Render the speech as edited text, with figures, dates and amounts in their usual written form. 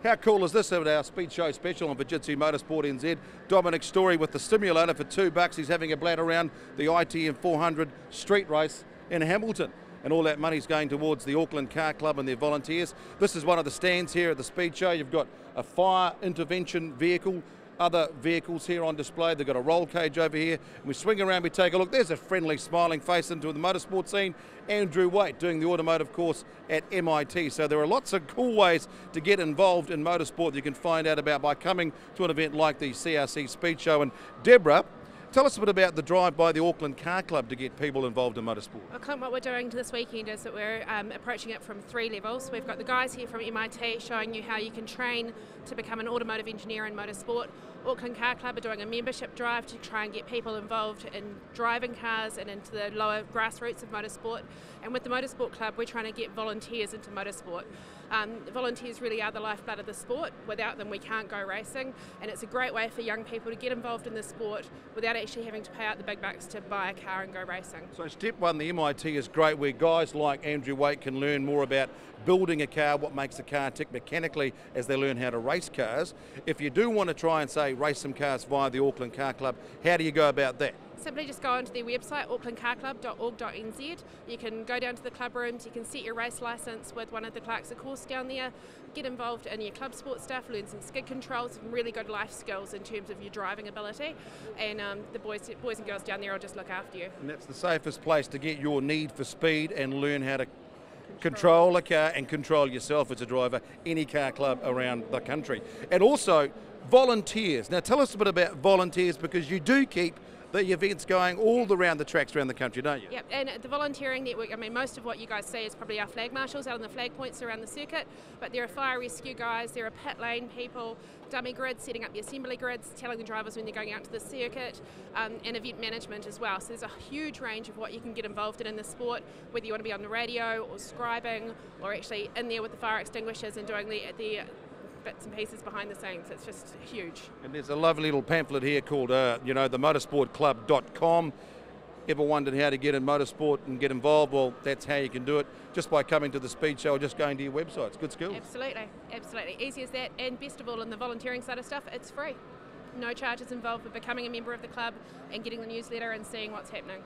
How cool is this at our Speed Show special on Fujitsu Motorsport NZ? Dominic's story with the stimulator for $2. He's having a bladder around the ITM 400 street race in Hamilton. And all that money's going towards the Auckland Car Club and their volunteers. This is one of the stands here at the Speed Show. You've got a fire intervention vehicle, other vehicles here on display. They've got a roll cage over here. And we swing around, we take a look. There's a friendly, smiling face into the motorsport scene. Andrew Waite doing the automotive course at MIT. So there are lots of cool ways to get involved in motorsport that you can find out about by coming to an event like the CRC Speed Show. And Deborah, tell us a bit about the drive by the Auckland Car Club to get people involved in motorsport. Well, Clint, what we're doing this weekend is that we're approaching it from 3 levels. We've got the guys here from MIT showing you how you can train to become an automotive engineer in motorsport. Auckland Car Club are doing a membership drive to try and get people involved in driving cars and into the lower grassroots of motorsport. And with the Motorsport Club, we're trying to get volunteers into motorsport. Volunteers really are the lifeblood of the sport. Without them, we can't go racing. And it's a great way for young people to get involved in the sport without actually having to pay out the big bucks to buy a car and go racing. So step one, the MIT is great, where guys like Andrew Waite can learn more about building a car, what makes a car tick mechanically as they learn how to race cars. If you do want to try and say race some cars via the Auckland Car Club, how do you go about that? Simply just go onto their website, aucklandcarclub.org.nz. You can go down to the club rooms, you can set your race licence with one of the clerks of course down there, get involved in your club sport stuff, learn some skid controls, some really good life skills in terms of your driving ability, and the boys and girls down there will just look after you. And that's the safest place to get your need for speed and learn how to control a car and control yourself as a driver, any car club around the country. And also volunteers. Now tell us a bit about volunteers, because you do keep the events going all around the tracks around the country, don't you? Yep, and the volunteering network, I mean, most of what you guys see is probably our flag marshals out on the flag points around the circuit, but there are fire rescue guys, there are pit lane people, dummy grids, setting up the assembly grids, telling the drivers when they're going out to the circuit, and event management as well. So there's a huge range of what you can get involved in the sport, whether you want to be on the radio or scribing, or actually in there with the fire extinguishers and doing the bits and pieces behind the scenes. It's just huge. And there's a lovely little pamphlet here called, the motorsportclub.com. Ever wondered how to get in motorsport and get involved? Well, that's how you can do it, just by coming to the Speed Show or just going to your website. It's good skills. Absolutely, absolutely. Easy as that. And best of all, in the volunteering side of stuff, it's free. No charges involved for becoming a member of the club and getting the newsletter and seeing what's happening.